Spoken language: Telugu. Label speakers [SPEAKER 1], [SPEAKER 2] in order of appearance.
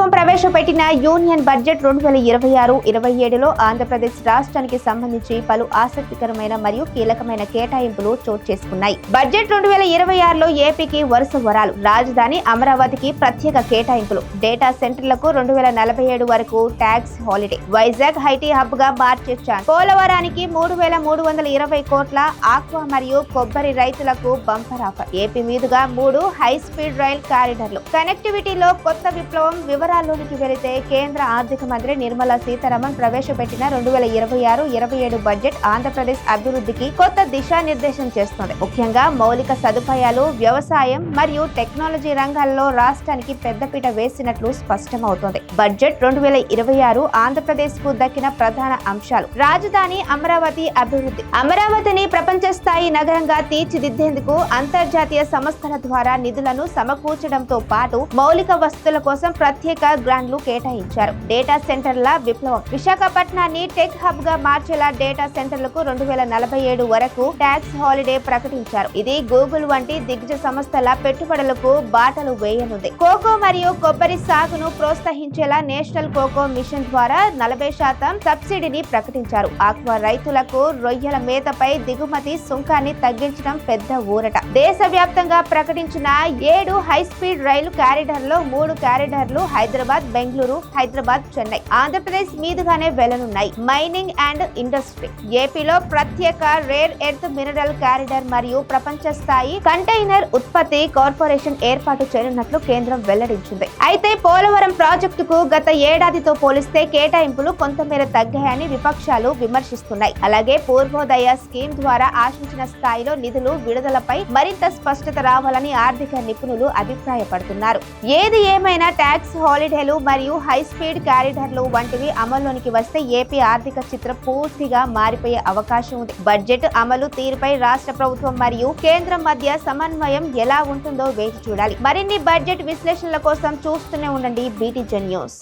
[SPEAKER 1] ప్రభుత్వం ప్రవేశపెట్టిన యూనియన్ బడ్జెట్ 2026-27లో ఆంధ్రప్రదేశ్ రాష్ట్రానికి సంబంధించి పలు ఆసక్తికరమైన మరియు కీలకమైన కేటాయింపులు చోటు చేసుకున్నాయి. బడ్జెట్ 2026లో ఏపీకి వరుస వరాలు, రాజధాని అమరావతికి ప్రత్యేక కేటాయింపులు, డేటా సెంటర్లకు 2047 వరకు tax holiday, Vizag IT hub గా మార్చే ఛాన్స్, పోలవరానికి 3320 కోట్ల, ఆక్వా మరియు కొబ్బరి రైతులకు బంపర్ ఆఫర్, ఏపీ మీదుగా 3 హై స్పీడ్ రైల్ కారిడార్లు, కనెక్టివిటీలో కొత్త విప్లవం. వివరాల్లోనికి వెళితే కేంద్ర ఆర్థిక మంత్రి నిర్మలా సీతారామన్ ప్రవేశపెట్టిన 2026-27 బడ్జెట్ ఆంధ్రప్రదేశ్ అభివృద్ధికి కొత్త దిశానిర్దేశం చేస్తుంది. ముఖ్యంగా మౌలిక సదుపాయాలు, వ్యవసాయం మరియు టెక్నాలజీ రంగాల్లో రాష్ట్రానికి పెద్దపీట వేసినట్లు స్పష్టమవుతోంది. బడ్జెట్ 2026 ఆంధ్రప్రదేశ్ కు దక్కిన ప్రధాన అంశాలు: రాజధాని అమరావతి అభివృద్ధి. అమరావతిని ప్రపంచ స్థాయి నగరంగా తీర్చిదిద్దేందుకు అంతర్జాతీయ సంస్థల ద్వారా నిధులను సమకూర్చడంతో పాటు మౌలిక వసతుల కోసం ప్రత్యేక గ్రాంట్లు కేటాయించారు. డేటా సెంటర్ల విప్లవం. విశాఖపట్నాన్ని టెక్ హబ్ గా మార్చేలా డేటా సెంటర్లకు 2047 వరకు ట్యాక్స్ హాలిడే ప్రకటించారు. ఇది గూగుల్ వంటి దిగ్గజ సంస్థల పెట్టుబడులకు బాటలు వేయనుంది. కోకో మరియు కొబ్బరి సాగును ప్రోత్సహించేలా నేషనల్ కోకో మిషన్ ద్వారా 40% సబ్సిడీని ప్రకటించారు. ఆక్వా రైతులకు రొయ్యల మేతపై దిగుమతి సుంకాన్ని తగ్గించడం పెద్ద ఊరట. దేశవ్యాప్తంగా ప్రకటించిన 7 హై స్పీడ్ రైలు కారిడార్లో 3 కారిడార్లు హైదరాబాద్, బెంగళూరు, హైదరాబాద్, చెన్నై, ఆంధ్రప్రదేశ్ మీదుగానే వెళ్లనున్నాయి. Mining and industry. ఏపీలో ప్రత్యేక రేర్ ఎర్త్ మినరల్ కారిడార్ మరియు ప్రపంచ స్థాయి కంటైనర్ ఉత్పత్తి కార్పొరేషన్ ఏర్పాటు చేయనున్నట్లు కేంద్రం వెల్లడించింది. అయితే పోలవరం ప్రాజెక్టుకు గత ఏడాదితో పోలిస్తే కేటాయింపులు కొంతమేర తగ్గాయని విపక్షాలు విమర్శిస్తున్నాయి. అలాగే పూర్వోదయ స్కీమ్ ద్వారా ఆశించిన స్థాయిలో నిధులు విడుదలపై మరింత స్పష్టత రావాలని ఆర్థిక నిపుణులు అభిప్రాయపడుతున్నారు. ఏది ఏమైనా ట్యాక్స్ హాలిడేలు మరియు హై స్పీడ్ కారిడార్లు వంటివి అమల్లోనికి వస్తే ఏపీ ఆర్థిక చిత్రం పూర్తిగా మారిపోయే అవకాశం ఉంది. బడ్జెట్ అమలు తీరుపై రాష్ట్ర ప్రభుత్వం మరియు కేంద్రం మధ్య సమన్వయం ఎలా ఉంటుందో వేచి చూడాలి. మరిన్ని బడ్జెట్ విశ్లేషణల కోసం చూస్తూనే ఉండండి BTJ న్యూస్.